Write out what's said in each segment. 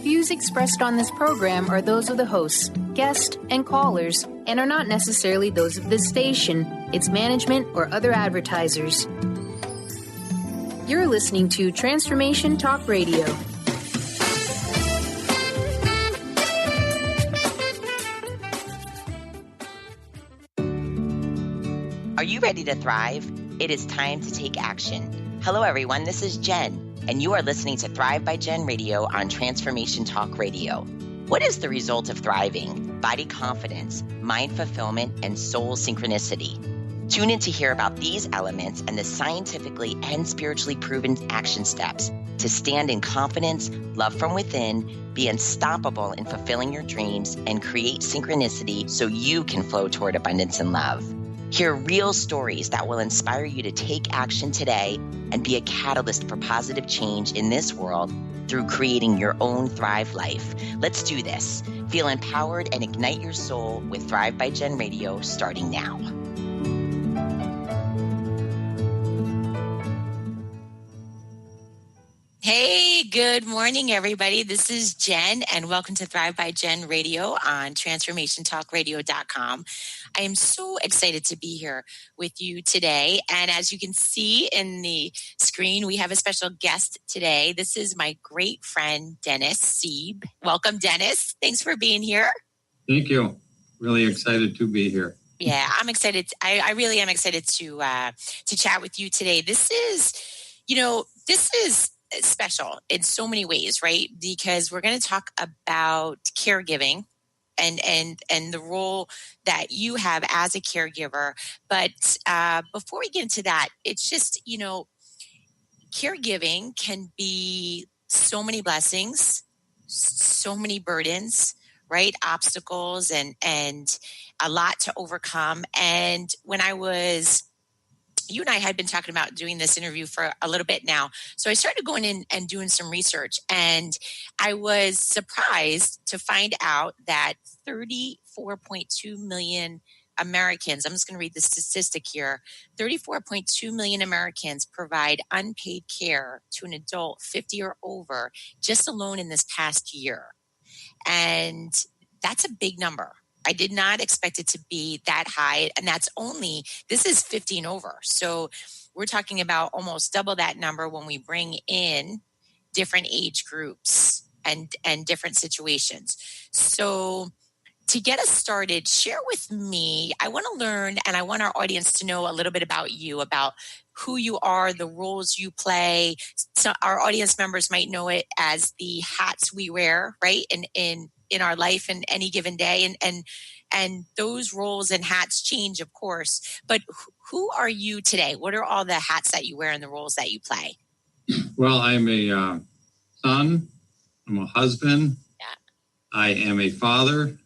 views expressed on this program are those of the hosts, guests, and callers, and are not necessarily those of this station, its management, or other advertisers. You're listening to Transformation Talk Radio. Are you ready to thrive? It is time to take action. Hello, everyone. This is Jen, and you are listening to Thrive by Jen Radio on Transformation Talk Radio. What is the result of thriving? Body confidence, mind fulfillment, and soul synchronicity. Tune in to hear about these elements and the scientifically and spiritually proven action steps to stand in confidence, love from within, be unstoppable in fulfilling your dreams, and create synchronicity so you can flow toward abundance and love. Hear real stories that will inspire you to take action today and be a catalyst for positive change in this world through creating your own Thrive life. Let's do this. Feel empowered and ignite your soul with Thrive by Jen Radio starting now. Hey, good morning, everybody. This is Jen, and welcome to Thrive by Jen Radio on TransformationTalkRadio.com. I am so excited to be here with you today. And as you can see in the screen, we have a special guest today. This is my great friend, Dennis Seeb. Welcome, Dennis. Thanks for being here. Thank you. Really excited to be here. Yeah, I'm excited. I really am excited to chat with you today. This is special in so many ways, right? Because we're going to talk about caregiving and the role that you have as a caregiver. But before we get into that, it's just, caregiving can be so many blessings, so many burdens, right? Obstacles and a lot to overcome. And when you and I had been talking about doing this interview for a little bit now. So I started going in and doing some research, and I was surprised to find out that 34.2 million Americans, I'm just going to read the statistic here, 34.2 million Americans provide unpaid care to an adult 50 or over just alone in this past year. And that's a big number. I did not expect it to be that high. And this is 50 and over. So we're talking about almost double that number when we bring in different age groups and different situations. So to get us started, share with me, I want to learn and I want our audience to know a little bit about you, about who you are, the roles you play. So our audience members might know it as the hats we wear, right? In our life in any given day. And those roles and hats change, of course. But who are you today? What are all the hats that you wear and the roles that you play? Well, I'm a son. I'm a husband. Yeah. I am a father.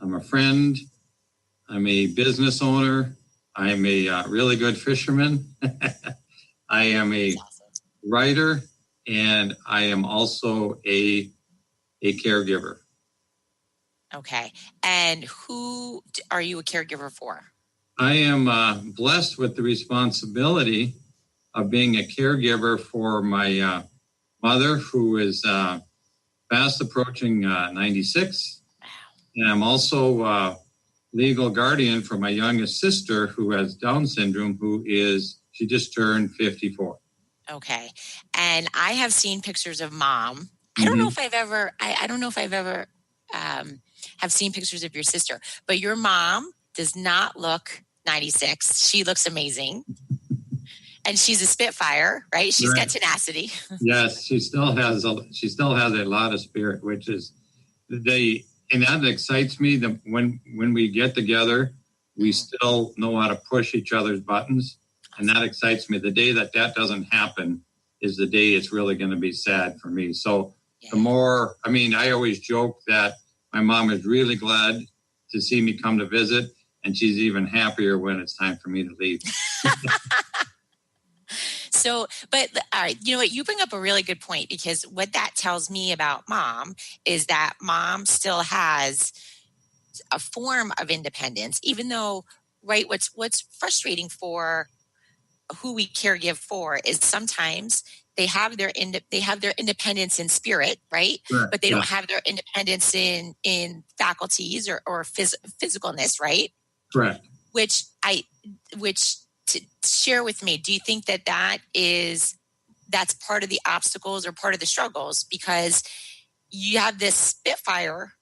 I'm a friend. I'm a business owner. I'm a really good fisherman. I am a writer, and I am also a caregiver. Okay. And who are you a caregiver for? I am blessed with the responsibility of being a caregiver for my mother, who is fast approaching 96. Wow. And I'm also legal guardian for my youngest sister, who has Down syndrome, she just turned 54. Okay. And I have seen pictures of Mom. I don't know if I've ever have seen pictures of your sister, but your mom does not look 96. She looks amazing. And she's a Spitfire, right? She's got tenacity. Yes, she still has a lot of spirit, which is and that excites me that when we get together, we still know how to push each other's buttons. And that excites me. The day that doesn't happen is the day it's really going to be sad for me. So I always joke that my mom is really glad to see me come to visit, and she's even happier when it's time for me to leave. So, but you know what? You bring up a really good point, because what that tells me about Mom is that Mom still has a form of independence, even though, right, what's frustrating for who we caregive for is sometimes they have their independence in spirit, right? Correct. But they don't have their independence in faculties or physicalness, right? Correct. Which to share with me, do you think that's part of the obstacles or part of the struggles? Because you have this Spitfire,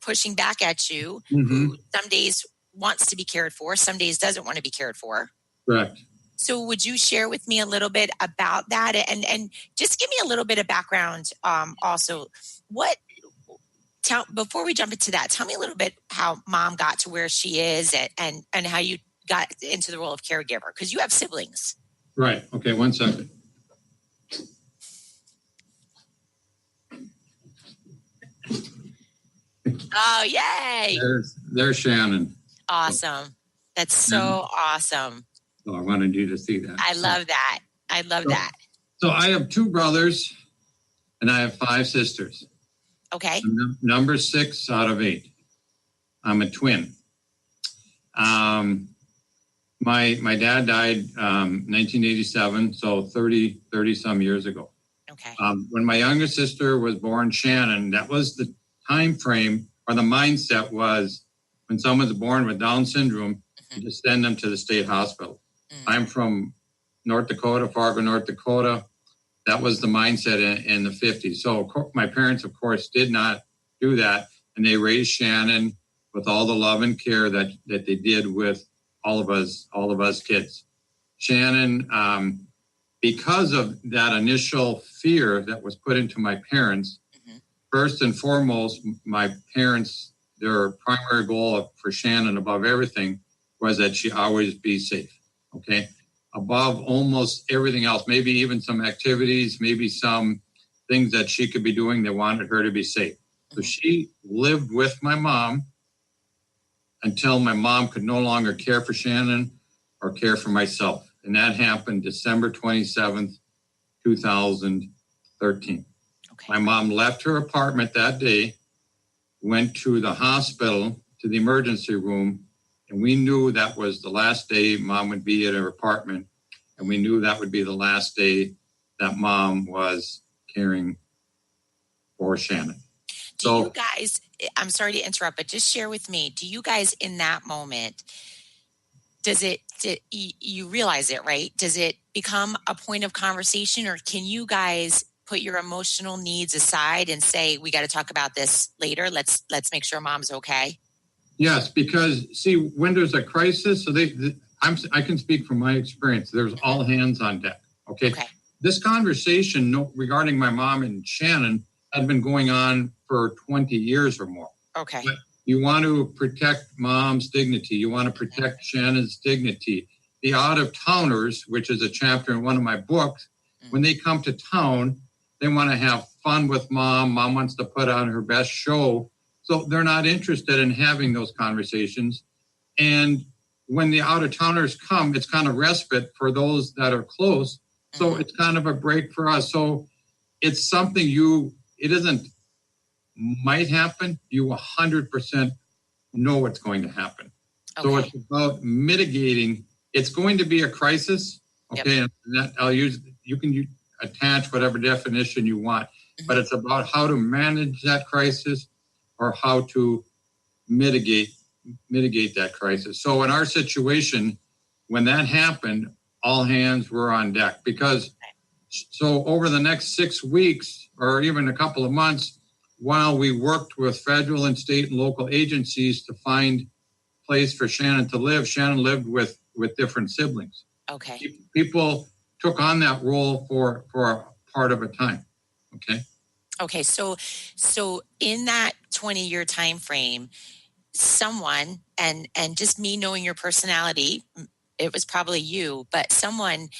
pushing back at you, who some days wants to be cared for, some days doesn't want to be cared for. Correct. So would you share with me a little bit about that, and just give me a little bit of background? Also, before we jump into that, tell me a little bit how Mom got to where she is, and how you got into the role of caregiver, because you have siblings. Right. Okay. 1 second. Oh, yay! There's Shannon. Awesome. That's so awesome. So I wanted you to see that. I love that. So I have 2 brothers, and I have 5 sisters. Okay. Number 6 out of 8. I'm a twin. My dad died 1987, so 30 some years ago. Okay. When my younger sister was born, Shannon, that was the time frame, or the mindset was, when someone's born with Down syndrome, you just send them to the state hospital. I'm from North Dakota, Fargo, North Dakota. That was the mindset in the 50s. So my parents, of course, did not do that. And they raised Shannon with all the love and care that they did with all of us kids. Shannon, because of that initial fear that was put into my parents, first and foremost, my parents, their primary goal for Shannon above everything was that she always be safe. Okay. Above almost everything else, maybe even some activities, maybe some things that she could be doing, they wanted her to be safe. So she lived with my mom until my mom could no longer care for Shannon or care for myself. And that happened December 27th, 2013. Okay. My mom left her apartment that day, went to the hospital, to the emergency room, and we knew that was the last day Mom would be at her apartment. And we knew that would be the last day that Mom was caring for Shannon. Do you guys, I'm sorry to interrupt, but just share with me, do you guys in that moment, you realize it, right? Does it become a point of conversation, or can you guys put your emotional needs aside and say, we got to talk about this later. Let's make sure Mom's okay? Yes, because see, when there's a crisis, so I can speak from my experience. There's all hands on deck. Okay. This conversation regarding my mom and Shannon had been going on for 20 years or more. Okay. But you want to protect Mom's dignity. You want to protect Shannon's dignity. The out-of-towners, which is a chapter in one of my books, when they come to town, they want to have fun with Mom. Mom wants to put on her best show. So they're not interested in having those conversations. And when the out-of-towners come, it's kind of respite for those that are close. So it's kind of a break for us. So it's something it isn't might happen. You 100% know what's going to happen. Okay. So it's about mitigating. It's going to be a crisis. Okay. Yep. And that you can attach whatever definition you want, but it's about how to manage that crisis or how to mitigate that crisis. So in our situation, when that happened, all hands were on deck so over the next 6 weeks or even a couple of months, while we worked with federal and state and local agencies to find a place for Shannon to live, Shannon lived with different siblings. Okay. People took on that role for a part of a time. Okay. Okay. So in that 20-year time frame, someone, and just me knowing your personality, it was probably you, but someone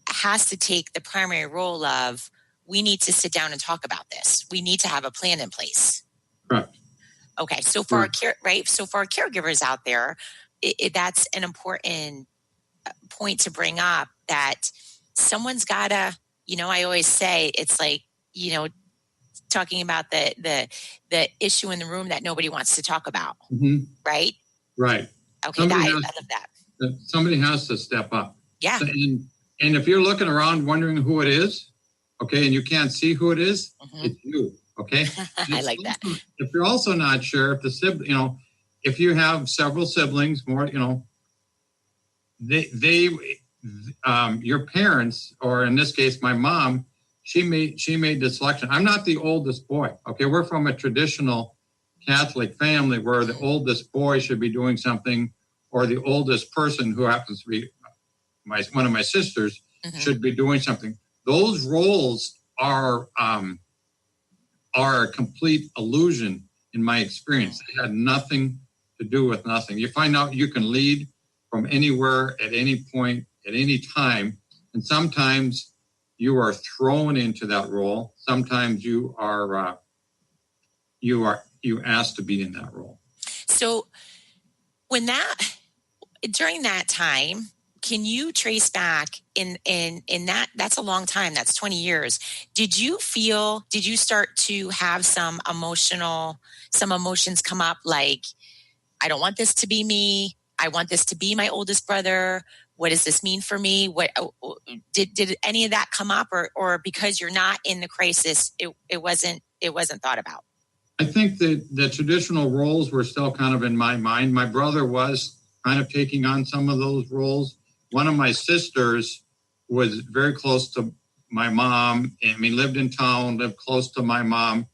has to take the primary role of, we need to sit down and talk about this. We need to have a plan in place. Correct. Okay. So for our caregivers out there, that's an important point to bring up, that someone's gotta, I always say, it's like, talking about the issue in the room that nobody wants to talk about. Right? Right. Okay. I love that. Somebody has to step up. Yeah. And if you're looking around wondering who it is, okay, and you can't see who it is, it's you, okay? I like that. If you're also not sure, if the sibling, if you have several siblings, more, your parents, or in this case, my mom, she made the selection. I'm not the oldest boy, okay? We're from a traditional Catholic family where the oldest boy should be doing something, or the oldest person, who happens to be one of my sisters, should be doing something. Those roles are a complete illusion in my experience. They had nothing to do with nothing. You find out you can lead from anywhere, at any point, at any time, and sometimes you are thrown into that role. Sometimes you are asked to be in that role. So during that time, can you trace back in that's a long time, that's 20 years. Did you start to have some emotions come up, like, I don't want this to be me, I want this to be my oldest brother, what does this mean for me? What did any of that come up, or because you're not in the crisis, it wasn't thought about? I think that the traditional roles were still kind of in my mind. My brother was kind of taking on some of those roles. One of my sisters was very close to my mom. Lived in town, lived close to my mom.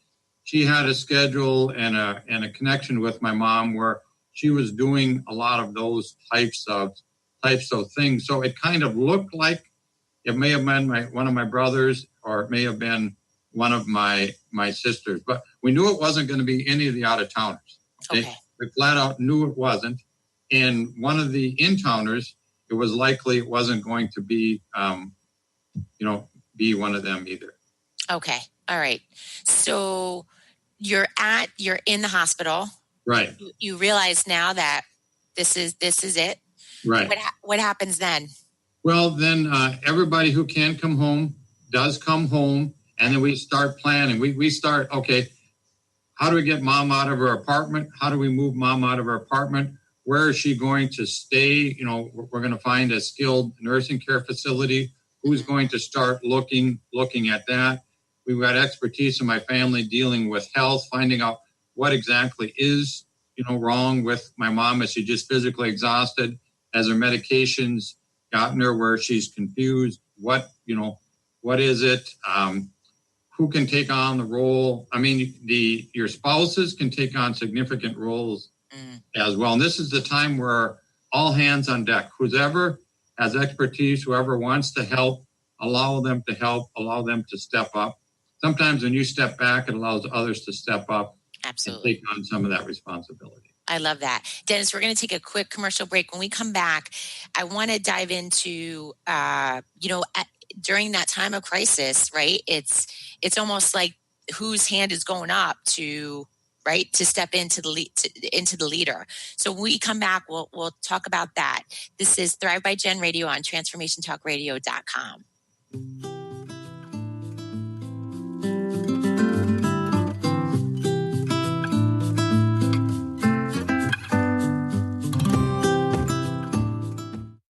She had a schedule and a connection with my mom where she was doing a lot of those types of things. So it kind of looked like it may have been one of my brothers, or it may have been one of my sisters. But we knew it wasn't going to be any of the out-of-towners. Okay. We flat out knew it wasn't. And one of the in-towners, it was likely it wasn't going to be, be one of them either. Okay. All right. So you're in the hospital. Right. You realize now that this is it. Right. What happens then? Well, then everybody who can come home does come home. And then we start planning. We start, okay, how do we get mom out of her apartment? How do we move mom out of her apartment? Where is she going to stay? We're going to find a skilled nursing care facility. Who's going to start looking at that? We've got expertise in my family dealing with health, finding out what exactly is, wrong with my mom. Is she just physically exhausted? Has her medications gotten her where she's confused? What is it? Who can take on the role? Your spouses can take on significant roles as well. And this is the time where all hands on deck. Whoever has expertise, whoever wants to help, allow them to help, allow them to step up. Sometimes when you step back, it allows others to step up. Absolutely. And take on some of that responsibility. I love that. Dennis, we're going to take a quick commercial break. When we come back, I want to dive into, during that time of crisis, right? It's almost like whose hand is going up to step into the leader. So when we come back, we'll talk about that. This is Thrive by Jen Radio on TransformationTalkRadio.com.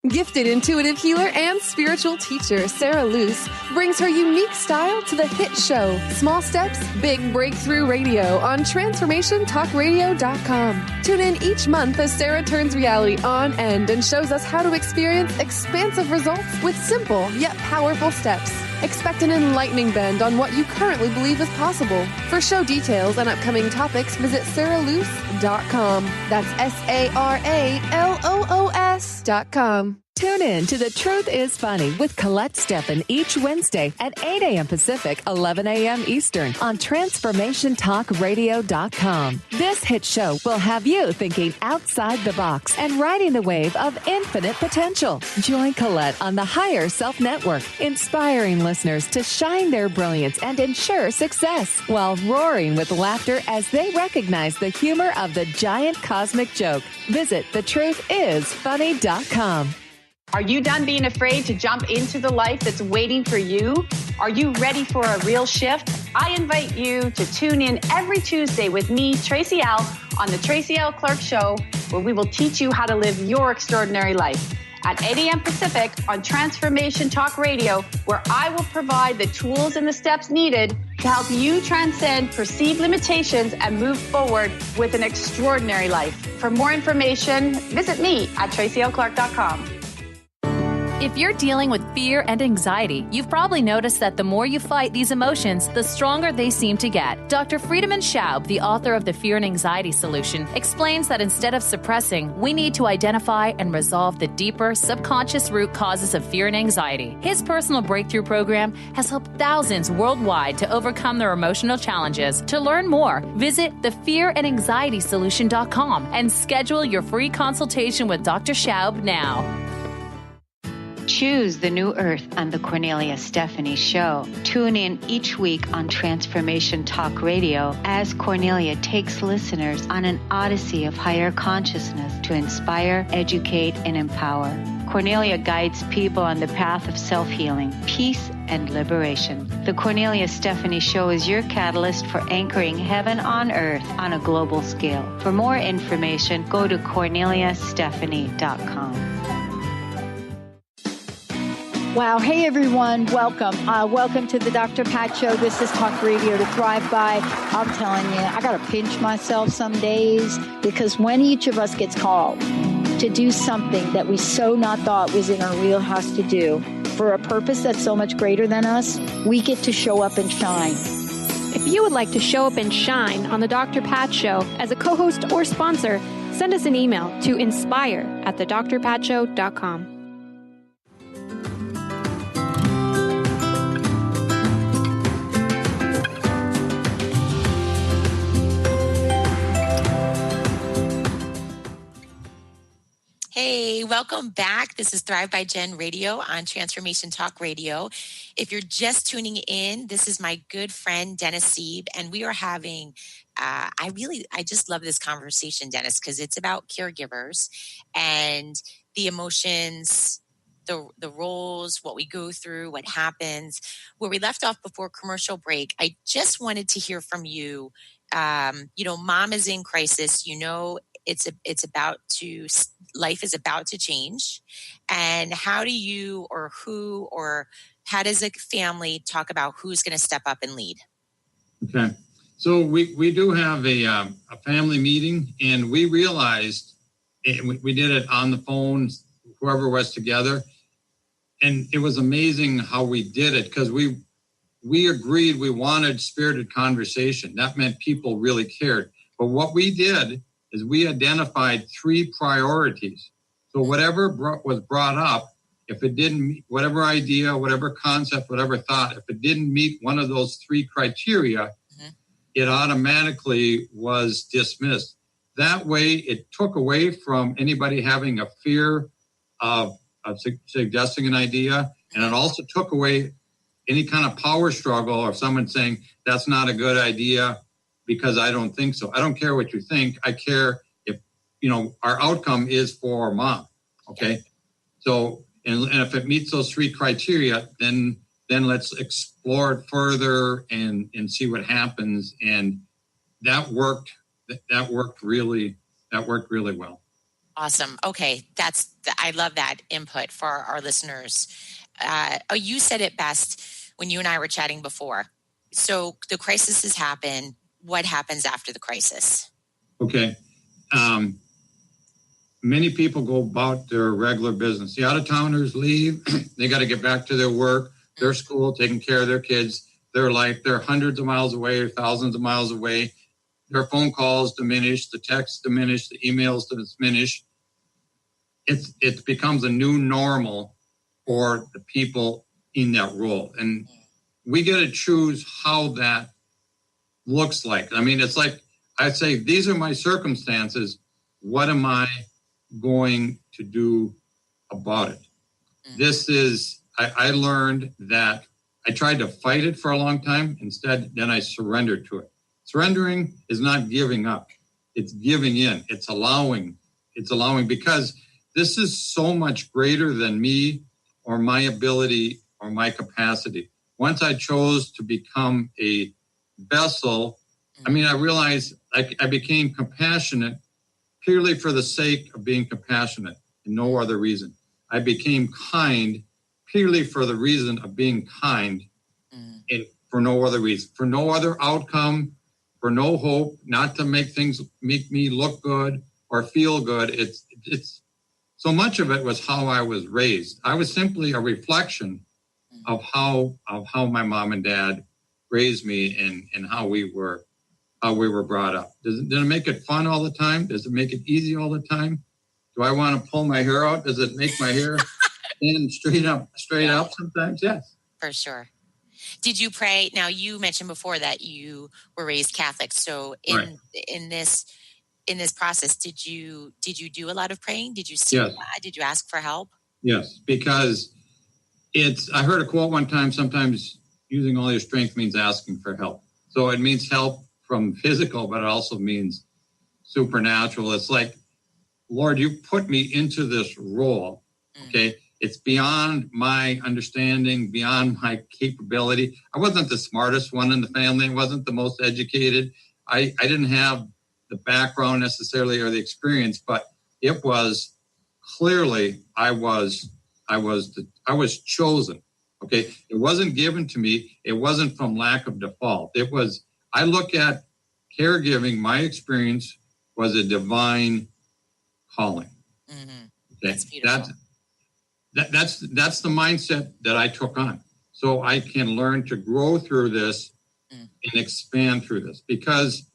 Gifted intuitive healer and spiritual teacher Sarah Luce brings her unique style to the hit show Small Steps, Big Breakthrough Radio on TransformationTalkRadio.com. Tune in each month as Sarah turns reality on end and shows us how to experience expansive results with simple yet powerful steps. Expect an enlightening bend on what you currently believe is possible. For show details and upcoming topics, visit sarahluce.com. That's SARALOOS.com. Tune in to The Truth is Funny with Colette Steffen each Wednesday at 8 a.m. Pacific, 11 a.m. Eastern on TransformationTalkRadio.com. This hit show will have you thinking outside the box and riding the wave of infinite potential. Join Colette on the Higher Self Network, inspiring listeners to shine their brilliance and ensure success while roaring with laughter as they recognize the humor of the giant cosmic joke. Visit TheTruthIsFunny.com. Are you done being afraid to jump into the life that's waiting for you? Are you ready for a real shift? I invite you to tune in every Tuesday with me, Tracy L., on the Tracy L. Clark Show, where we will teach you how to live your extraordinary life. at 8 a.m. Pacific on Transformation Talk Radio, where I will provide the tools and the steps needed to help you transcend perceived limitations and move forward with an extraordinary life. For more information, visit me at tracylclark.com. If you're dealing with fear and anxiety, you've probably noticed that the more you fight these emotions, the stronger they seem to get. Dr. Friedemann Schaub, the author of The Fear and Anxiety Solution, explains that instead of suppressing, we need to identify and resolve the deeper, subconscious root causes of fear and anxiety. His personal breakthrough program has helped thousands worldwide to overcome their emotional challenges. To learn more, visit thefearandanxietysolution.com and schedule your free consultation with Dr. Schaub now. Choose the new earth on the Cornelia Stephanie Show. Tune in each week on Transformation Talk Radio as Cornelia takes listeners on an odyssey of higher consciousness to inspire, educate, and empower. Cornelia guides people on the path of self-healing, peace, and liberation. The Cornelia Stephanie Show is your catalyst for anchoring heaven on earth on a global scale. For more information, go to corneliastephanie.com. Wow. Hey, everyone. Welcome. Welcome to the Dr. Pat Show. This is Talk Radio to Thrive By. I'm telling you, I got to pinch myself some days because when each of us gets called to do something that we so not thought was in our wheelhouse to do for a purpose that's so much greater than us, we get to show up and shine. If you would like to show up and shine on the Dr. Pat Show as a co-host or sponsor, send us an email to inspire@thedrpatshow.com. Hey, welcome back. This is Thrive by Jen Radio on Transformation Talk Radio. If you're just tuning in, this is my good friend, Dennis Seeb, and we are having, I just love this conversation, Dennis, because it's about caregivers and the emotions, the roles, what we go through, what happens. Where we left off before commercial break, I just wanted to hear from you. Mom is in crisis, life is about to change. And how do you or how does a family talk about who's going to step up and lead? Okay. So we do have a family meeting, and we realized we did it on the phone, whoever was together. And it was amazing how we did it because we agreed we wanted spirited conversation. That meant people really cared. But what we did is we identified 3 priorities. So whatever was brought up, if it didn't meet, whatever idea, whatever concept, whatever thought, if it didn't meet one of those 3 criteria, it automatically was dismissed. That way, it took away from anybody having a fear of suggesting an idea, and it also took away any kind of power struggle or someone saying, that's not a good idea, because I don't think so. I don't care what you think. I care if, our outcome is for mom. Okay. So, and if it meets those 3 criteria, then let's explore it further and see what happens. And that worked really well. Awesome. Okay. I love that input for our listeners. You said it best when you and I were chatting before. So the crisis has happened. What happens after the crisis? Okay. Many people go about their regular business. The out-of-towners leave. They got to get back to their work, their school, taking care of their kids, their life. They're hundreds of miles away or thousands of miles away. Their phone calls diminish, the texts diminish, the emails diminish. It becomes a new normal for the people in that role. And we get to choose how that looks like. I mean, it's like I'd say, these are my circumstances. What am I going to do about it? This is, I learned that I tried to fight it for a long time. Instead, then I surrendered to it. Surrendering is not giving up. It's giving in. It's allowing because this is so much greater than me or my ability or my capacity. Once I chose to become a vessel, I realized I became compassionate purely for the sake of being compassionate and no other reason. I became kind purely for the reason of being kind and for no other reason, for no other outcome, for no hope, not to make me look good or feel good. It's so much of it was how I was raised. I was simply a reflection of how my mom and dad raised me and how we were brought up. Does it make it fun all the time? Does it make it easy all the time? Do I want to pull my hair out? Does it make my hair stand straight up sometimes? Yes. For sure. Did you pray? Now, you mentioned before that you were raised Catholic. So in this process, did you do a lot of praying? Did you seek God? Did you ask for help? Yes, because I heard a quote one time, sometimes using all your strength means asking for help. So it means help from physical, but it also means supernatural. It's like, Lord, you put me into this role, okay? It's beyond my understanding, beyond my capability. I wasn't the smartest one in the family. I wasn't the most educated. I didn't have the background necessarily or the experience, but it was clearly I was chosen, okay? It wasn't given to me. It wasn't from lack of default. It was, I look at caregiving, my experience was a divine calling. Mm-hmm. Okay? That's beautiful. That's the mindset that I took on. So I can learn to grow through this and expand through this. Because,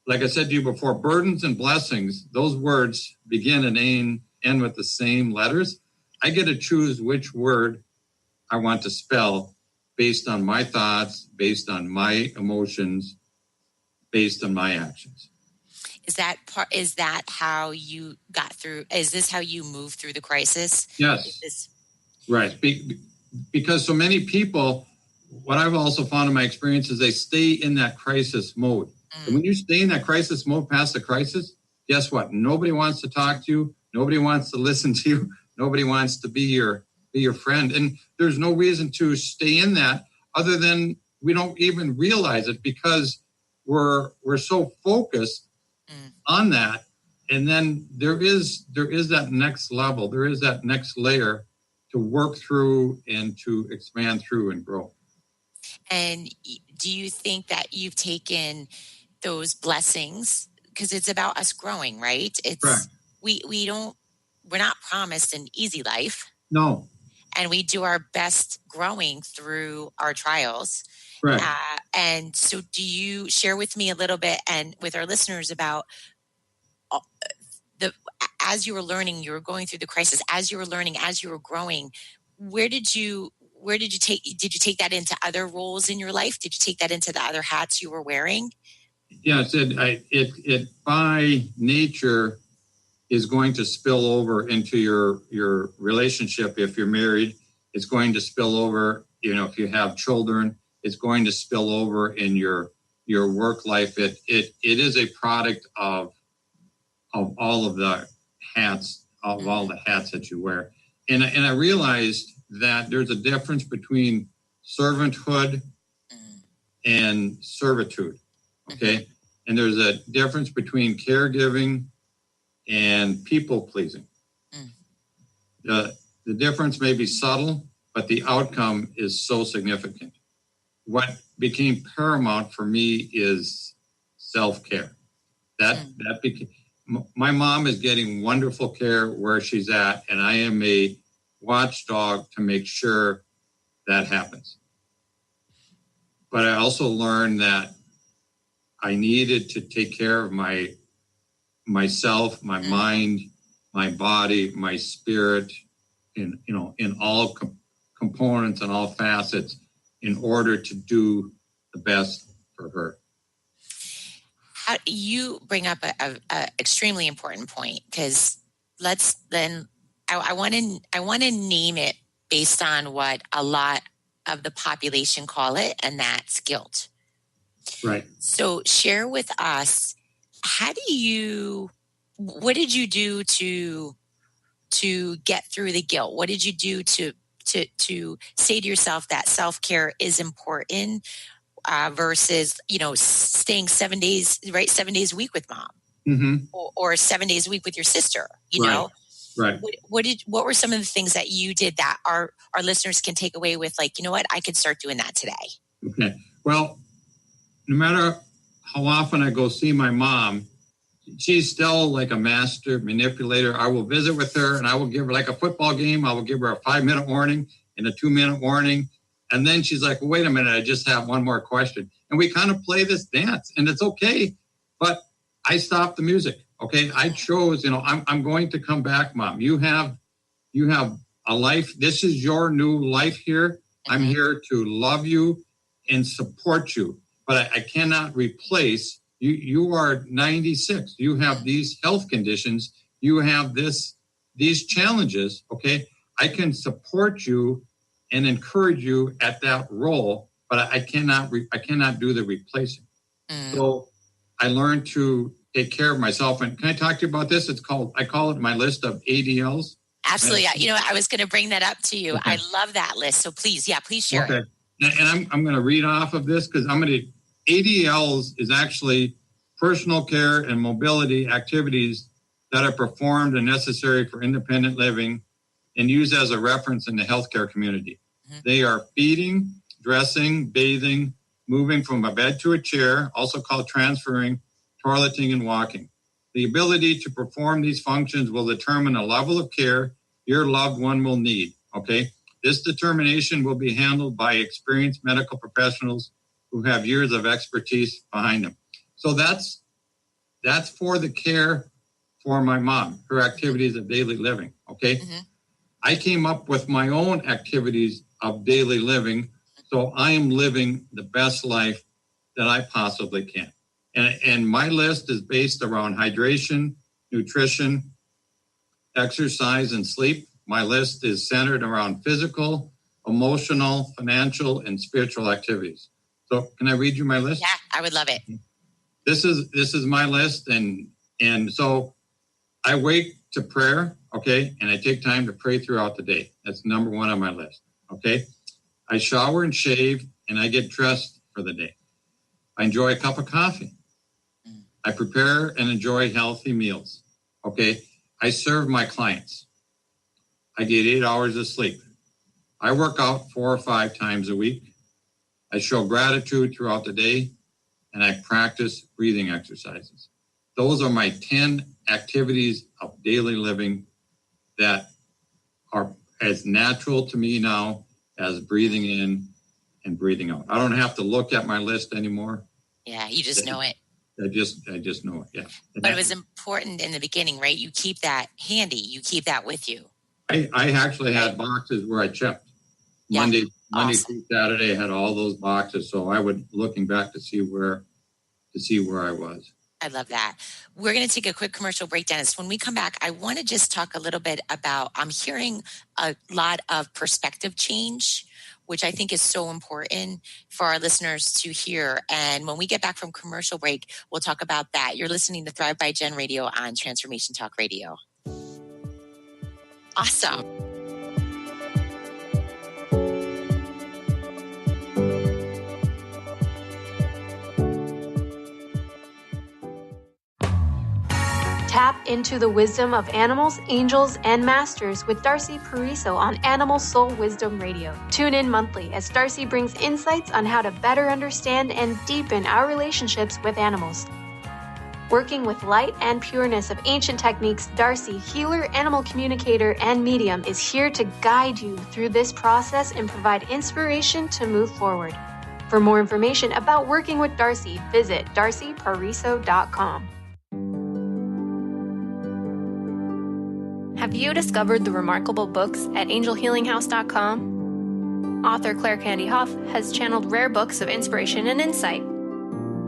like I said to you before, burdens and blessings, those words begin and end with the same letters. I get to choose which word I want to spell based on my thoughts, based on my emotions, based on my actions. Is that how you got through? Is this how you moved through the crisis? Yes. Right. Because so many people, what I've also found in my experience is they stay in that crisis mode. And when you stay in that crisis mode past the crisis, guess what? Nobody wants to talk to you. Nobody wants to listen to you. Nobody wants to be your friend. And there's no reason to stay in that other than we don't even realize it because we're so focused on that. And then there is that next level. There is that next layer to work through and to expand through and grow. And do you think that you've taken those blessings, because it's about us growing, right? It's correct. We're not promised an easy life. No. And we do our best growing through our trials. Right. And so do you share with me a little bit and with our listeners about as you were learning, you were going through the crisis, as you were learning, as you were growing, did you take that into other roles in your life? Did you take that into the other hats you were wearing? Yes, it by nature is going to spill over into your relationship. If you're married, it's going to spill over, if you have children, it's going to spill over in your work life. It is a product of all of the hats, of all the hats that you wear. And I realized that there's a difference between servanthood and servitude. Okay. And there's a difference between caregiving and people pleasing. The difference may be subtle, but the outcome is so significant. What became paramount for me is self-care. That became, my mom is getting wonderful care where she's at, and I am a watchdog to make sure that happens. But I also learned that I needed to take care of myself, my mind, my body, my spirit, in all components and all facets, in order to do the best for her. You bring up a extremely important point, because I want to name it based on what a lot of the population call it, and that's guilt. Right. So share with us, what did you do to get through the guilt? What did you do to say to yourself that self-care is important versus, staying 7 days, right? 7 days a week with mom, or 7 days a week with your sister, know? Right. What were some of the things that you did that our listeners can take away with, like, you know what, I could start doing that today? Okay. Well, no matter how often I go see my mom, she's still like a master manipulator. I will visit with her and I will give her, like a football game, I will give her a 5-minute warning and a 2-minute warning. And then she's like, well, wait a minute, I just have one more question. And we kind of play this dance, and it's okay. But I stopped the music. Okay. I chose, I'm going to come back, Mom. You have a life. This is your new life here. I'm here to love you and support you. But I cannot replace you. You are 96. You have these health conditions. You have these challenges. Okay. I can support you and encourage you at that role, but I cannot do the replacing. So I learned to take care of myself. And can I talk to you about this? I call it my list of ADLs. Absolutely. I was going to bring that up to you. Okay. I love that list. So please share it. And I'm going to read off of this because ADLs is actually personal care and mobility activities that are performed and necessary for independent living and used as a reference in the healthcare community. They are feeding, dressing, bathing, moving from a bed to a chair, also called transferring, toileting, and walking. The ability to perform these functions will determine a level of care your loved one will need, okay? This determination will be handled by experienced medical professionals who have years of expertise behind them. So that's for the care for my mom, her activities of daily living, okay? I came up with my own activities of daily living, so I am living the best life that I possibly can. And my list is based around hydration, nutrition, exercise, and sleep. My list is centered around physical, emotional, financial, and spiritual activities. So can I read you my list? Yeah, I would love it. This is my list. And so I wake to prayer, okay? And I take time to pray throughout the day. That's number one on my list, okay? I shower and shave, and I get dressed for the day. I enjoy a cup of coffee. I prepare and enjoy healthy meals, okay? I serve my clients. I get 8 hours of sleep. I work out 4 or 5 times a week. I show gratitude throughout the day, and I practice breathing exercises. Those are my 10 activities of daily living that are as natural to me now as breathing in and breathing out. I don't have to look at my list anymore. Yeah, you just know it. I just know it, yeah. But it was important in the beginning, right? You keep that handy. You keep that with you. I actually had boxes where I checked. Monday through Saturday, I had all those boxes. So I would, looking back, to see where I was. I love that. We're going to take a quick commercial break, Dennis. When we come back, I want to just talk a little bit about, I'm hearing a lot of perspective change, which I think is so important for our listeners to hear. And when we get back from commercial break, we'll talk about that. You're listening to Thrive by Jen Radio on Transformation Talk Radio. Awesome. Tap into the wisdom of animals, angels, and masters with Darcy Pariso on Animal Soul Wisdom Radio. Tune in monthly as Darcy brings insights on how to better understand and deepen our relationships with animals. Working with light and pureness of ancient techniques, Darcy, healer, animal communicator, and medium, is here to guide you through this process and provide inspiration to move forward. For more information about working with Darcy, visit darcypariso.com. Have you discovered the remarkable books at angelhealinghouse.com? Author Claire Candy Hough has channeled rare books of inspiration and insight.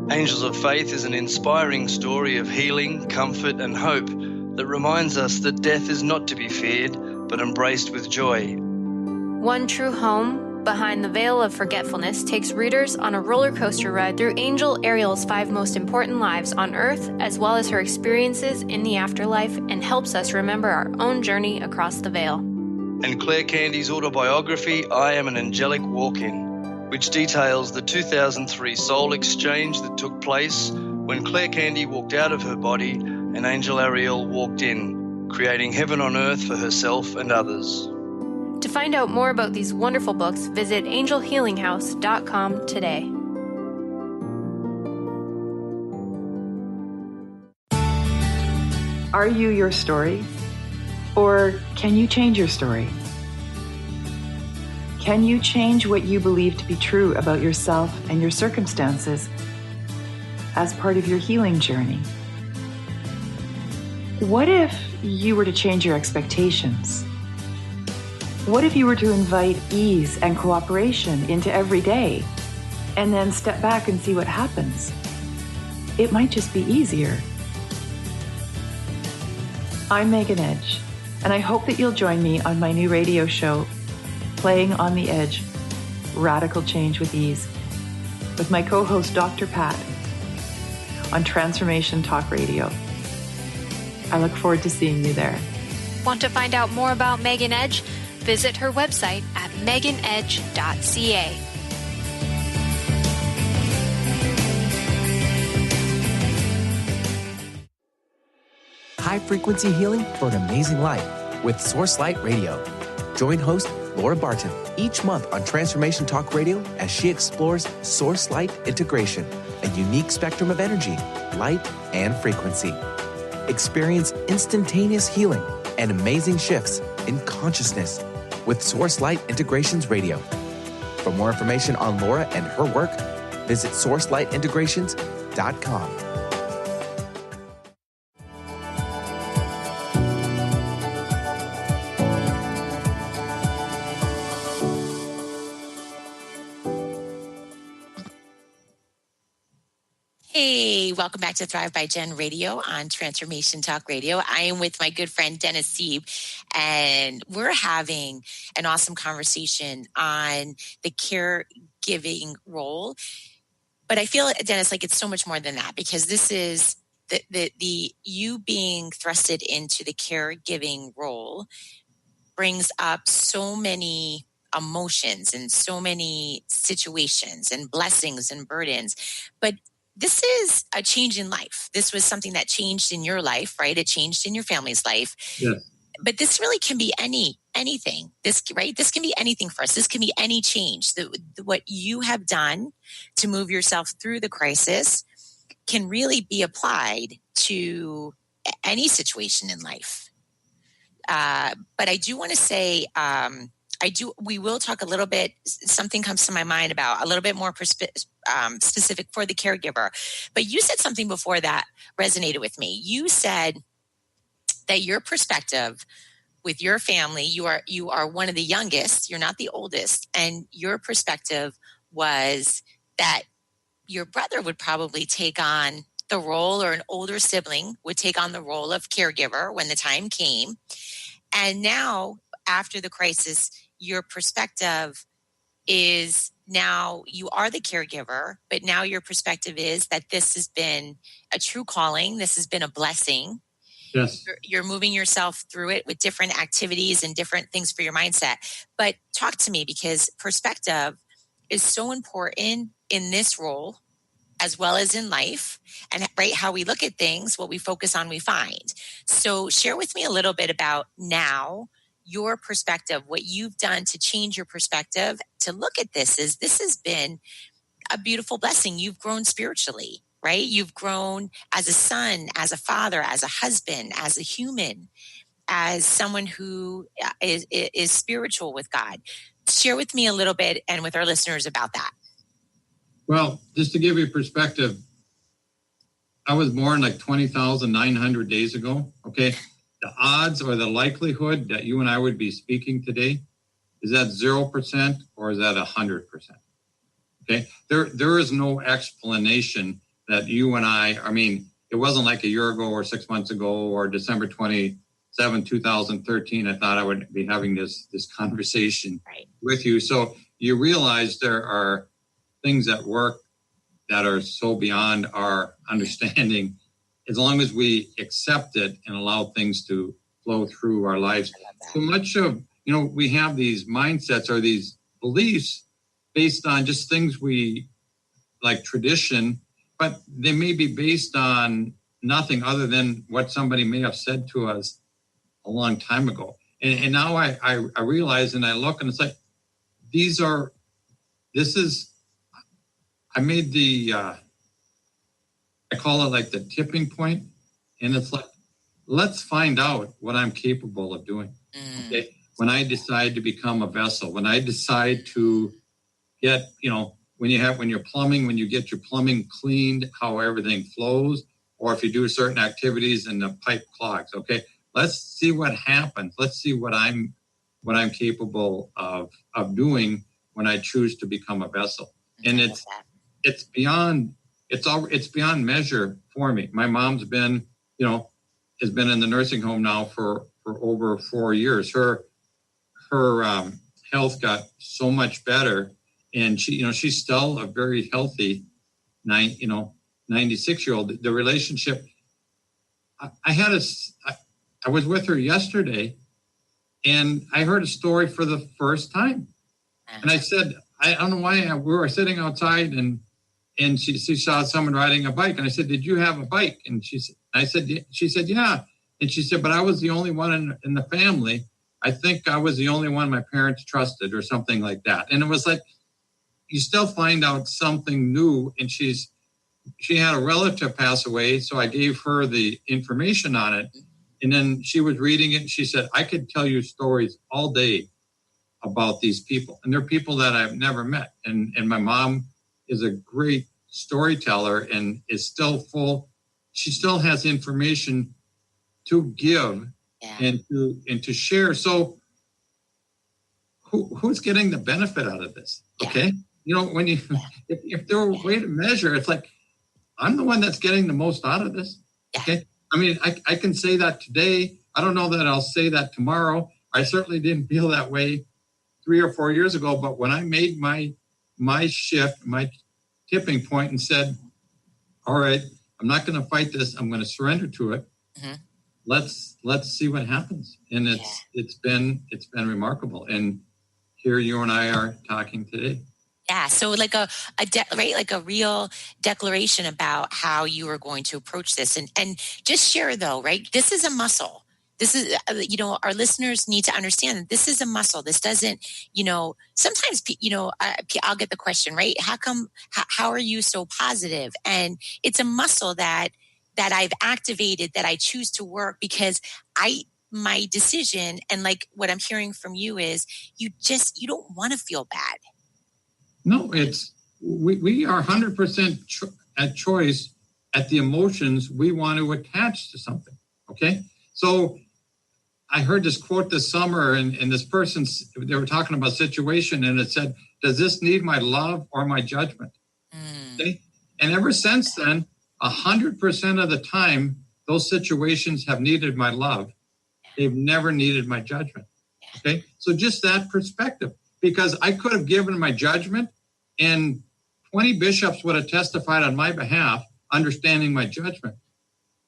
Angels of Faith is an inspiring story of healing, comfort, and hope that reminds us that death is not to be feared, but embraced with joy. One True Home, Behind the Veil of Forgetfulness, takes readers on a roller coaster ride through Angel Ariel's 5 most important lives on Earth, as well as her experiences in the afterlife, and helps us remember our own journey across the veil. And Claire Candy's autobiography, I Am an Angelic Walk-In, which details the 2003 soul exchange that took place when Claire Candy walked out of her body and Angel Ariel walked in, creating heaven on earth for herself and others. To find out more about these wonderful books, visit angelhealinghouse.com today. Are you your story? Or can you change your story? Can you change what you believe to be true about yourself and your circumstances as part of your healing journey? What if you were to change your expectations? What if you were to invite ease and cooperation into every day and then step back and see what happens? It might just be easier. I'm Megan Edge, and I hope that you'll join me on my new radio show, Playing on the Edge, Radical Change with Ease, with my co-host Dr. Pat on Transformation Talk Radio. I look forward to seeing you there. Want to find out more about Megan Edge? Visit her website at meganedge.ca. High-frequency healing for an amazing life with Source Light Radio. Join host Laura Barton each month on Transformation Talk Radio as she explores Source Light integration, a unique spectrum of energy, light, and frequency. Experience instantaneous healing and amazing shifts in consciousness with Source Light Integrations Radio. For more information on Laura and her work, visit sourcelightintegrations.com. Hey, welcome back to Thrive by Jen Radio on Transformation Talk Radio. I am with my good friend Dennis Seeb, and we're having an awesome conversation on the caregiving role. But I feel, Dennis, like it's so much more than that, because this is the you being thrusted into the caregiving role brings up so many emotions and so many situations and blessings and burdens. But this is a change in life. This was something that changed in your life, right? It changed in your family's life. Yeah. But this really can be anything. This can be anything for us. This can be any change. What you have done to move yourself through the crisis can really be applied to any situation in life. But I do want to say, we will talk a little bit, something comes to my mind about a little bit more specific for the caregiver. But you said something before that resonated with me. You said that your perspective with your family, you are one of the youngest, you're not the oldest, and your perspective was that your brother would probably take on the role, or an older sibling would take on the role of caregiver when the time came. And now, after the crisis, your perspective is now you are the caregiver, but now your perspective is that this has been a true calling. This has been a blessing. Yes. You're moving yourself through it with different activities and different things for your mindset. But talk to me, because perspective is so important in this role as well as in life, and right, how we look at things, what we focus on, we find. So share with me a little bit about now your perspective, what you've done to change your perspective to look at this has been a beautiful blessing. You've grown spiritually, right? You've grown as a son, as a father, as a husband, as a human, as someone who is spiritual with God. Share with me a little bit and with our listeners about that. Well, just to give you perspective, I was born like 20,900 days ago. Okay. The odds or the likelihood that you and I would be speaking today, is that 0% or is that 100%? Okay. There is no explanation that you and I mean, it wasn't like a year ago or 6 months ago or December 27, 2013. I thought I would be having this conversation with you. So you realize there are things at work that are so beyond our understanding. As long as we accept it and allow things to flow through our lives. So much of, we have these mindsets or these beliefs based on just things we like tradition, but they may be based on nothing other than what somebody may have said to us a long time ago. And now I realize, and I look, and it's like, I made I call it like the tipping point. And it's like, let's find out what I'm capable of doing. Okay. When I decide to become a vessel, when I decide to get, when you get your plumbing cleaned, how everything flows, or if you do certain activities and the pipe clogs. Okay. Let's see what happens. Let's see what I'm capable of doing when I choose to become a vessel. And it's beyond measure for me. My mom's been, has been in the nursing home now for over 4 years. Her health got so much better, and she's still a very healthy 96-year-old. The relationship, I was with her yesterday, and I heard a story for the first time. And I said, I don't know why, we were sitting outside, and she saw someone riding a bike. And I said, did you have a bike? And she said, yeah. And she said, but I was the only one in the family. I think I was the only one my parents trusted, or something like that. And it was like, you still find out something new. And she had a relative pass away, so I gave her the information on it. And then she was reading it, and she said, I could tell you stories all day about these people. And they're people that I've never met. And my mom is a great storyteller and is still full. She still has information to give and to share. So who's getting the benefit out of this? Okay. When if there were a way to measure, it's like, I'm the one that's getting the most out of this. Okay. I mean, I can say that today. I don't know that I'll say that tomorrow. I certainly didn't feel that way 3 or 4 years ago. But when I made my shift, my tipping point, and said, all right, I'm not going to fight this. I'm going to surrender to it. Mm-hmm. Let's see what happens. And it's been remarkable. And here you and I are talking today. Yeah, so like a real declaration about how you are going to approach this, and just share though, right? This is a muscle. This is, our listeners need to understand that this is a muscle. This doesn't, sometimes, I'll get the question, right? How are you so positive? And it's a muscle that I've activated, that I choose to work because my decision, and like what I'm hearing from you is you don't want to feel bad. No, we are 100% at choice at the emotions we want to attach to something. Okay. So I heard this quote this summer, and this person, they were talking about a situation, and it said, does this need my love or my judgment? Okay. And ever since then, 100% of the time, those situations have needed my love. They've never needed my judgment. Okay. So just that perspective, because I could have given my judgment and 20 bishops would have testified on my behalf, understanding my judgment.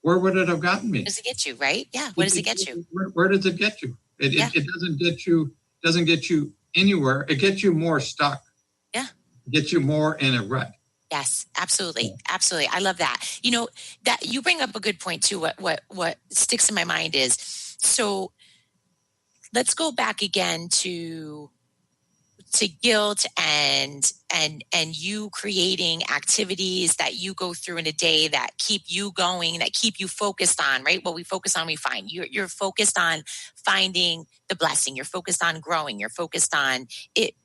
Where would it have gotten me? Where does it get you, right? Yeah. What does it get you? Where does it get you? It doesn't get you anywhere. It gets you more stuck. Yeah. It gets you more in a rut. Yes, absolutely. Yeah. Absolutely. I love that. That you bring up a good point too. What sticks in my mind is, so let's go back again to guilt and you creating activities that you go through in a day that keep you going, that keep you focused on, right? What we focus on, we find. You're focused on finding the blessing. You're focused on growing. You're focused on it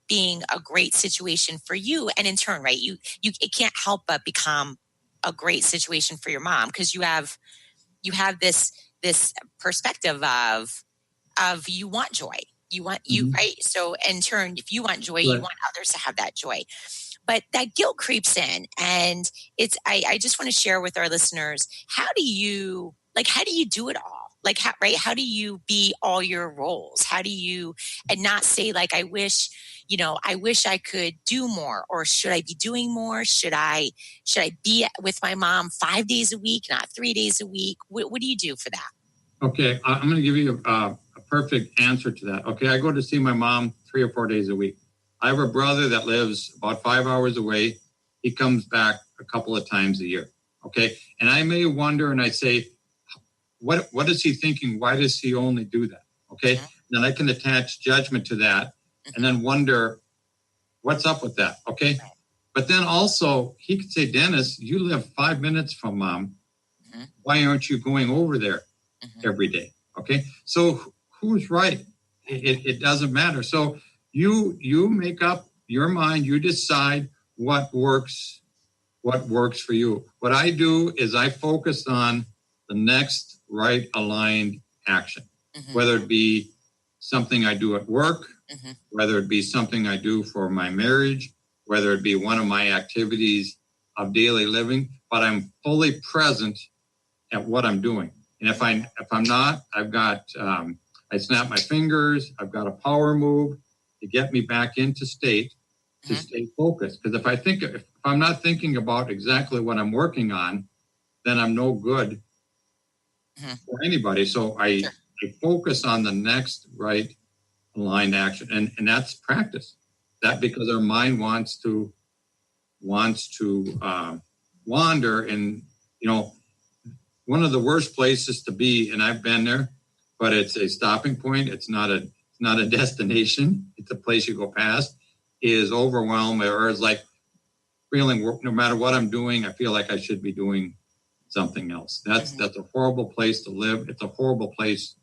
being a great situation for you. And in turn, right, it can't help but become a great situation for your mom, because you have this perspective of you want joy. You want right? So in turn, if you want joy, right, you want others to have that joy. But that guilt creeps in, and I just want to share with our listeners, how do you do it all? How do you be all your roles? How do you, and not say like, I wish I could do more, or should I be doing more? Should I be with my mom 5 days a week, not 3 days a week? What do you do for that? Okay, I'm going to give you a perfect answer to that. Okay, I go to see my mom 3 or 4 days a week. I have a brother that lives about 5 hours away. He comes back a couple of times a year. Okay, and I may wonder, and I say, what is he thinking? Why does he only do that? Okay. Then I can attach judgment to that and then wonder what's up with that. Okay. But then also he could say, Dennis, you live 5 minutes from mom. Why aren't you going over there every day? Okay. So who's right? It doesn't matter. So you make up your mind, you decide what works for you. What I do is I focus on the next right aligned action, whether it be something I do at work, whether it be something I do for my marriage, whether it be one of my activities of daily living, but I'm fully present at what I'm doing. And if I'm not, I've got, I snap my fingers, I've got a power move to get me back into state, to stay focused. Because if I'm not thinking about exactly what I'm working on, then I'm no good for anybody. So I focus on the next right aligned action. And that's practice. That because our mind wants to wander. And, one of the worst places to be, and I've been there, but it's a stopping point. It's not a destination. It's a place you go past, is overwhelmed, or is like feeling no matter what I'm doing, I feel like I should be doing something else. That's a horrible place to live. It's a horrible place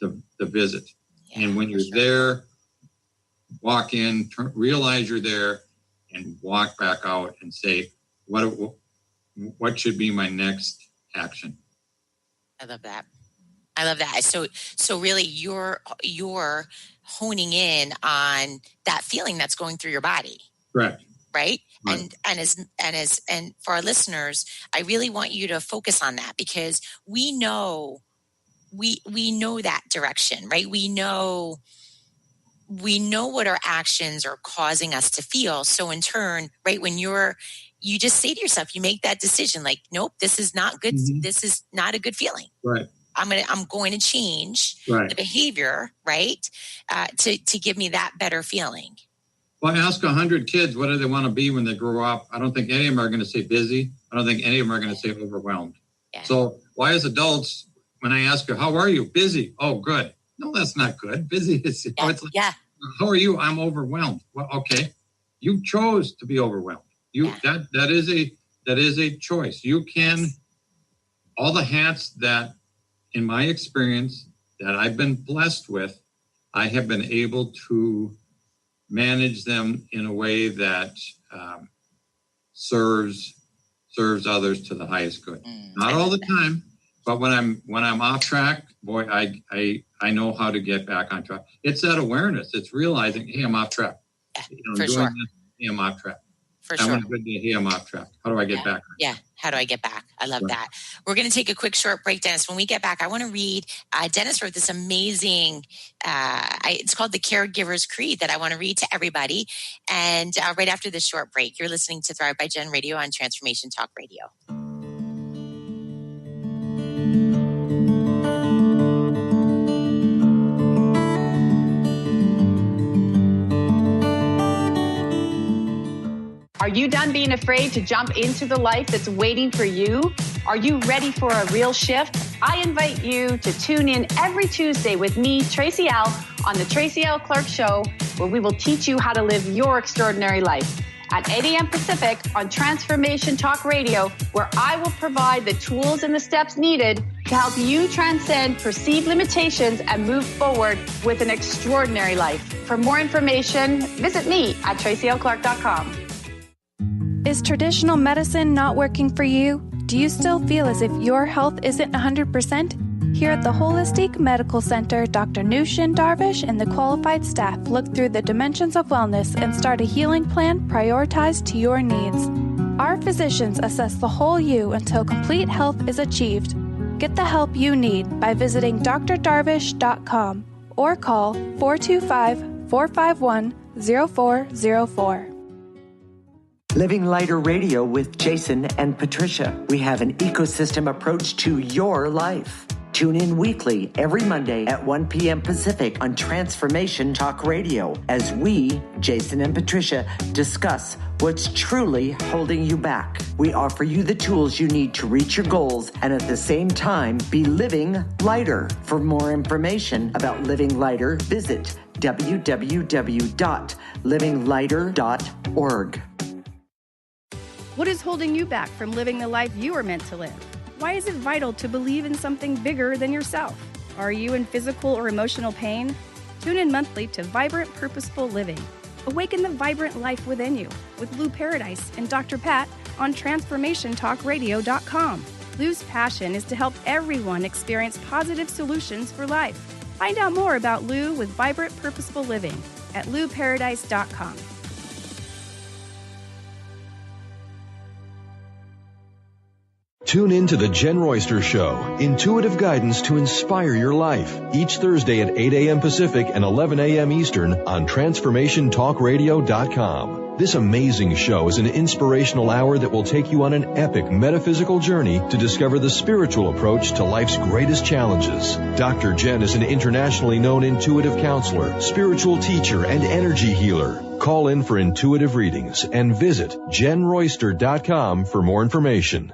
to visit. Yeah, and when you're there, walk in, realize you're there, and walk back out and say, what should be my next action? I love that. So really you're honing in on that feeling that's going through your body. Correct. Right? And for our listeners, I really want you to focus on that, because we know that direction, right? We know what our actions are causing us to feel. So in turn, right, when you just say to yourself, you make that decision, like, nope, this is not good. This is not a good feeling. Right. I'm going to change the behavior, right, to give me that better feeling. Well, I ask 100 kids, what do they want to be when they grow up? I don't think any of them are going to say busy. I don't think any of them are going to say overwhelmed. Yeah. So why, as adults, when I ask you, how are you? Busy. Oh, good. No, that's not good. Busy is, it's like, how are you? I'm overwhelmed. Well, okay. You chose to be overwhelmed. That is a choice. You can, all the hats that, in my experience, that I've been blessed with, I have been able to manage them in a way that serves others to the highest good. Not all the time, but when I'm off track, boy, I know how to get back on track. It's that awareness. It's realizing, hey, I'm off track. For sure. Hey, I'm off track. For sure. I'm a good day. Hey, I'm off track. How do I get back? Yeah. How do I get back? I love that. We're going to take a quick short break, Dennis. When we get back, I want to read, Dennis wrote this amazing, it's called The Caregiver's Creed, that I want to read to everybody. And right after this short break, you're listening to Thrive by Jen Radio on Transformation Talk Radio. Are you done being afraid to jump into the life that's waiting for you? Are you ready for a real shift? I invite you to tune in every Tuesday with me, Tracy L., on the Tracy L. Clark Show, where we will teach you how to live your extraordinary life. At 8 a.m. Pacific on Transformation Talk Radio, where I will provide the tools and the steps needed to help you transcend perceived limitations and move forward with an extraordinary life. For more information, visit me at tracylclark.com. Is traditional medicine not working for you? Do you still feel as if your health isn't 100%? Here at the Holistic Medical Center, Dr. Nushin Darvish and the qualified staff look through the dimensions of wellness and start a healing plan prioritized to your needs. Our physicians assess the whole you until complete health is achieved. Get the help you need by visiting drdarvish.com or call 425-451-0404. Living Lighter Radio with Jason and Patricia. We have an ecosystem approach to your life. Tune in weekly every Monday at 1 p.m. Pacific on Transformation Talk Radio as we, Jason and Patricia, discuss what's truly holding you back. We offer you the tools you need to reach your goals and at the same time be living lighter. For more information about living lighter, visit www.livinglighter.org. What is holding you back from living the life you are meant to live? Why is it vital to believe in something bigger than yourself? Are you in physical or emotional pain? Tune in monthly to Vibrant Purposeful Living. Awaken the vibrant life within you with Lou Paradise and Dr. Pat on TransformationTalkRadio.com. Lou's passion is to help everyone experience positive solutions for life. Find out more about Lou with Vibrant Purposeful Living at LouParadise.com. Tune in to The Jen Royster Show, intuitive guidance to inspire your life, each Thursday at 8 a.m. Pacific and 11 a.m. Eastern on TransformationTalkRadio.com. This amazing show is an inspirational hour that will take you on an epic metaphysical journey to discover the spiritual approach to life's greatest challenges. Dr. Jen is an internationally known intuitive counselor, spiritual teacher, and energy healer. Call in for intuitive readings and visit JenRoyster.com for more information.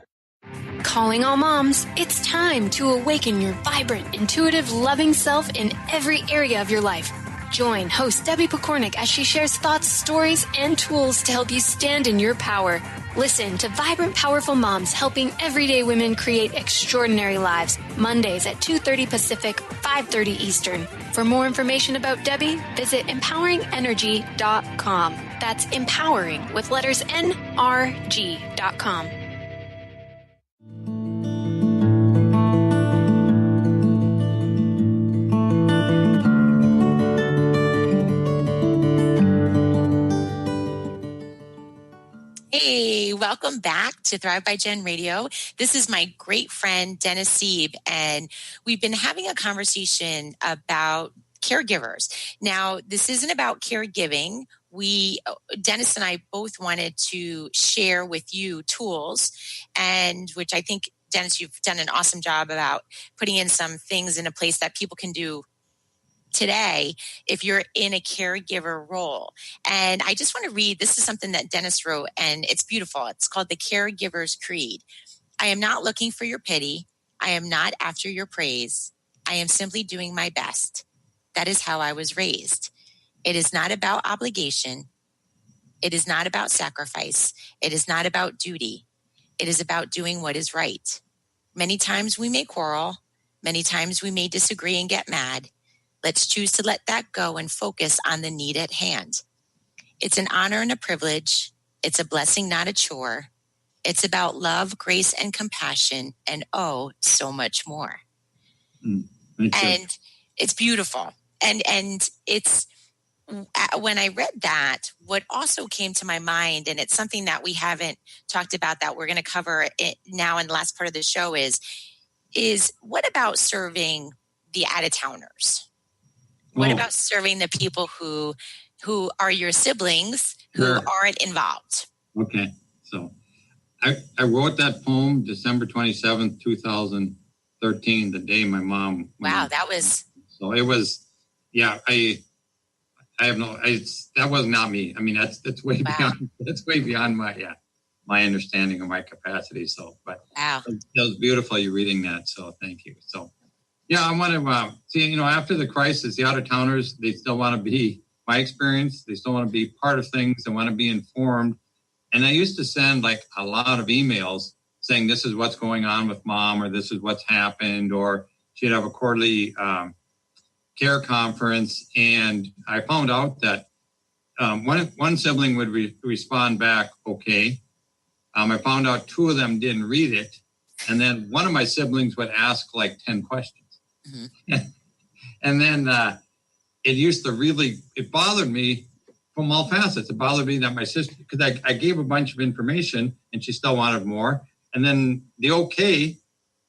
Calling all moms, it's time to awaken your vibrant, intuitive, loving self in every area of your life. Join host Debbie Pokornik as she shares thoughts, stories, and tools to help you stand in your power. Listen to Vibrant, Powerful Moms helping everyday women create extraordinary lives. Mondays at 2:30 Pacific, 5:30 Eastern. For more information about Debbie, visit empoweringenergy.com. That's empowering with letters NRG.com. Hey, welcome back to Thrive by Jen Radio. This is my great friend, Dennis Seeb, and we've been having a conversation about caregivers. Now, this isn't about caregiving. Dennis and I both wanted to share with you tools, and which I think, Dennis, you've done an awesome job about putting in some things in a place that people can do today if you're in a caregiver role. And I just want to read, this is something that Dennis wrote, and it's beautiful. It's called The Caregiver's Creed. I am not looking for your pity. I am not after your praise. I am simply doing my best. That is how I was raised. It is not about obligation. It is not about sacrifice. It is not about duty. It is about doing what is right. Many times we may quarrel. Many times we may disagree and get mad. Let's choose to let that go and focus on the need at hand. It's an honor and a privilege. It's a blessing, not a chore. It's about love, grace, and compassion, and oh, so much more. And it's beautiful. And it's, when I read that, what also came to my mind, and it's something that we haven't talked about that we're going to cover it now in the last part of the show is what about serving the out-of-towners? What about serving the people who are your siblings who aren't involved? Okay. So I wrote that poem December 27th, 2013, the day my mom. Wow, that was. So it was, yeah, I have no, that was not me. I mean, that's way beyond my understanding of my capacity. So, but wow, it was beautiful you reading that. So thank you. So. Yeah, I want to see, after the crisis, the out-of-towners, they still want to be, my experience, they still want to be part of things. They want to be informed. And I used to send like a lot of emails saying, this is what's going on with mom, or this is what's happened, or she'd have a quarterly care conference. And I found out that one sibling would respond back, okay. I found out two of them didn't read it. And then one of my siblings would ask like 10 questions. Mm-hmm. And then it bothered me from all facets. It bothered me that my sister, because I gave a bunch of information and she still wanted more. And then the okay,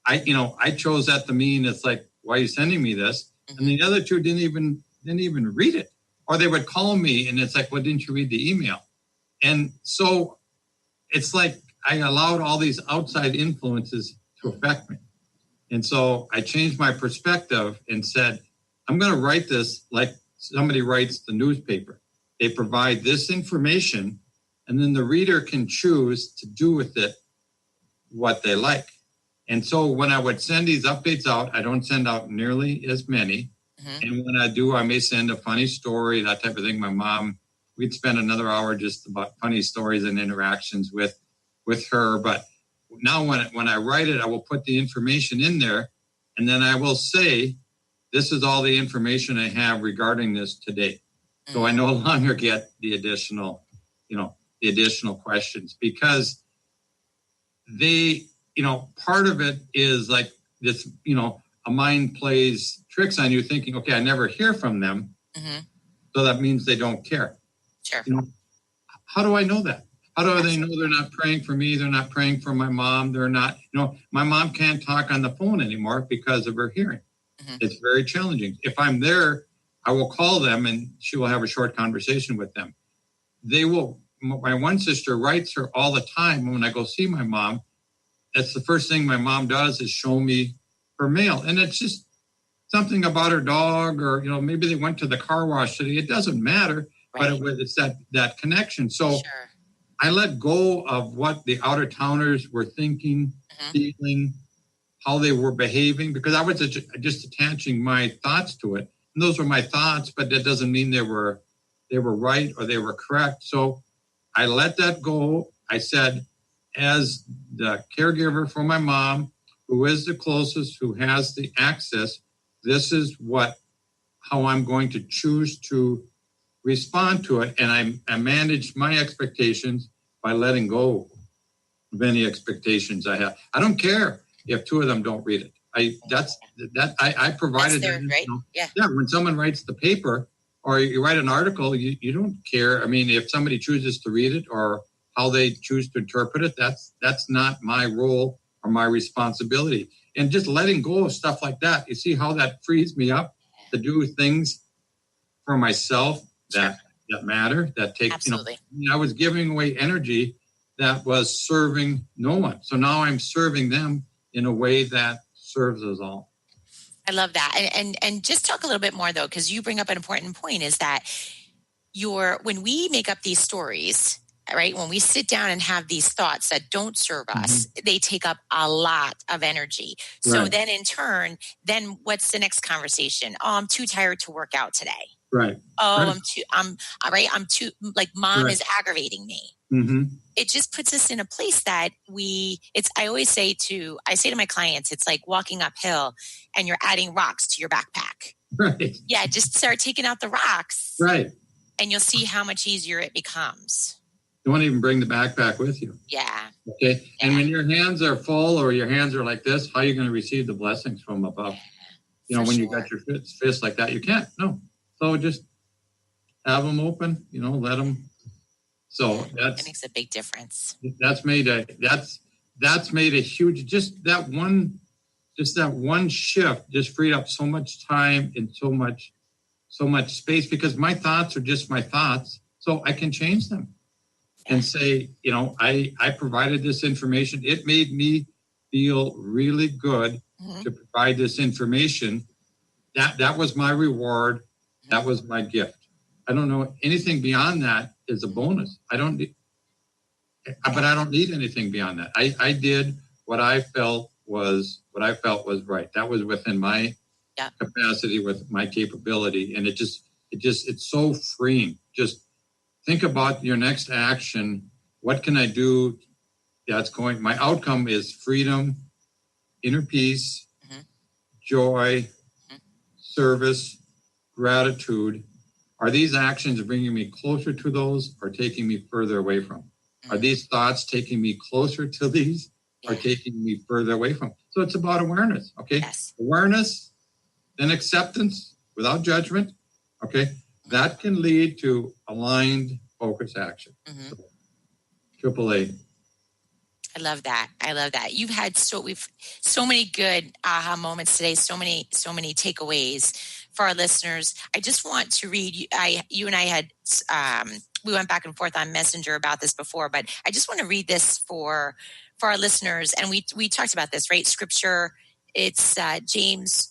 I chose that to mean it's like, why are you sending me this? Mm-hmm. And the other two didn't even read it. Or they would call me and it's like, well, didn't you read the email? And so it's like I allowed all these outside influences to affect me. And so I changed my perspective and said, I'm going to write this like somebody writes the newspaper. They provide this information, and then the reader can choose to do with it what they like. And so when I would send these updates out, I don't send out nearly as many. And when I do, I may send a funny story, that type of thing. My mom, we'd spend another hour just about funny stories and interactions with her. But now when I write it, I will put the information in there, and then I will say, this is all the information I have regarding this today. So I no longer get the additional questions, because they, part of it is like this, a mind plays tricks on you thinking, okay, I never hear from them. So that means they don't care. Sure. How do I know that? How do they know they're not praying for me? They're not praying for my mom. They're not, my mom can't talk on the phone anymore because of her hearing. It's very challenging. If I'm there, I will call them and she will have a short conversation with them. My one sister writes her all the time when I go see my mom. That's the first thing my mom does is show me her mail. And it's just something about her dog, or, maybe they went to the car wash today. It doesn't matter, but it's that connection. So I let go of what the outer towners were thinking, feeling, how they were behaving, because I was just attaching my thoughts to it. And those were my thoughts, but that doesn't mean they were right or they were correct. So I let that go. I said, as the caregiver for my mom, who is the closest, who has the access, this is how I'm going to choose to respond to it. And I managed my expectations by letting go of any expectations I have. I don't care if two of them don't read it. I provided that. Right? Yeah. When someone writes the paper or you write an article, you don't care. I mean, if somebody chooses to read it or how they choose to interpret it, that's not my role or my responsibility. And just letting go of stuff like that, you see how that frees me up to do things for myself that matter, that take, Absolutely. I was giving away energy that was serving no one. So now I'm serving them in a way that serves us all. I love that. And just talk a little bit more, though, because you bring up an important point, is that when we make up these stories, right, when we sit down and have these thoughts that don't serve us, they take up a lot of energy. So then in turn, then what's the next conversation? Oh, I'm too tired to work out today. Right. Oh, I'm too, like, mom is aggravating me. It just puts us in a place that I say to my clients, it's like walking uphill and you're adding rocks to your backpack. Right. Yeah. Just start taking out the rocks. Right. And you'll see how much easier it becomes. Don't even bring the backpack with you. Yeah. Okay. Yeah. And when your hands are full or your hands are like this, how are you going to receive the blessings from above? When you got your fist like that, you can't. No. So just have them open, let them. So that makes a big difference. That's made a huge, just that one shift just freed up so much time and so much space, because my thoughts are just my thoughts. So I can change them and say, I provided this information. It made me feel really good to provide this information. That was my reward. That was my gift. I don't know anything beyond that is a bonus. I don't need anything beyond that. I did what I felt was right. That was within my capacity, with my capability. And it's so freeing. Just think about your next action. What can I do my outcome is freedom, inner peace, joy, service, gratitude. Are these actions bringing me closer to those or taking me further away from? Are these thoughts taking me closer to these or taking me further away from? So it's about awareness, okay? Yes. Awareness, then acceptance without judgment, okay? That can lead to aligned, focused action. AAA. I love that. You've had so many good aha moments today, so many takeaways for our listeners. I just want to read, you and I had, we went back and forth on Messenger about this before, but I just want to read this for our listeners. And we talked about this, right? Scripture it's James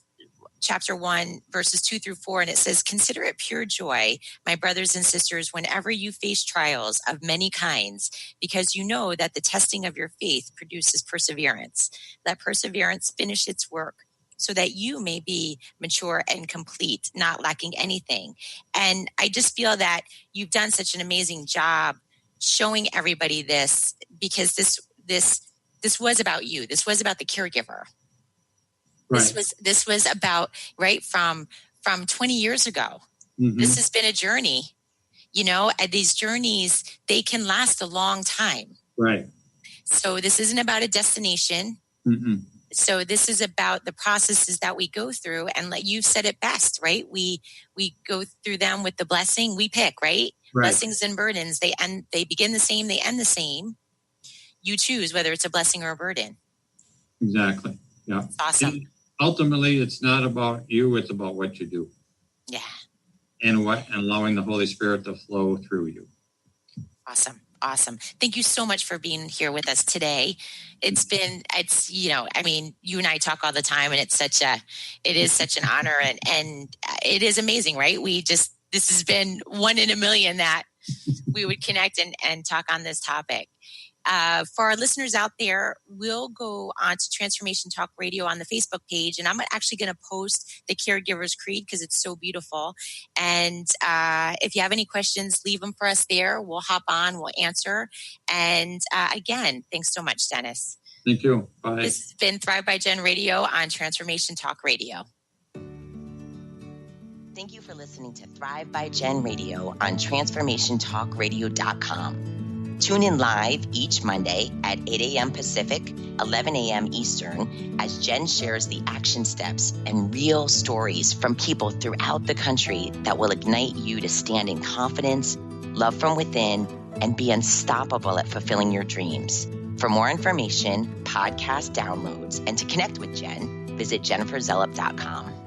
chapter 1, verses 2-4, and it says, "Consider it pure joy, my brothers and sisters, whenever you face trials of many kinds, because you know that the testing of your faith produces perseverance. Let perseverance finish its work, so that you may be mature and complete, not lacking anything." And I just feel that you've done such an amazing job showing everybody this, because this was about you. This was about the caregiver. Right. This was about, right, from 20 years ago. Mm-hmm. This has been a journey, and these journeys, they can last a long time. Right. So this isn't about a destination. Mm-hmm. So this is about the processes that we go through, and like you've said it best, right? We go through them with the blessing we pick, right? Blessings and burdens, they begin the same, they end the same. You choose whether it's a blessing or a burden. Exactly. Yeah. It's awesome. Ultimately, it's not about you, it's about what you do. Yeah. And allowing the Holy Spirit to flow through you. Awesome. Thank you so much for being here with us today. You and I talk all the time, and it is such an honor, and it is amazing, right? This has been one in a million that we would connect and talk on this topic. For our listeners out there, we'll go on to Transformation Talk Radio on the Facebook page, and I'm actually going to post the Caregiver's Creed because it's so beautiful. And if you have any questions, leave them for us there. We'll hop on, we'll answer. And again, thanks so much, Dennis. Thank you. Bye. This has been Thrive by Jen Radio on Transformation Talk Radio. Thank you for listening to Thrive by Jen Radio on TransformationTalkRadio.com. Tune in live each Monday at 8 a.m. Pacific, 11 a.m. Eastern, as Jen shares the action steps and real stories from people throughout the country that will ignite you to stand in confidence, love from within, and be unstoppable at fulfilling your dreams. For more information, podcast downloads, and to connect with Jen, visit jenniferzellup.com.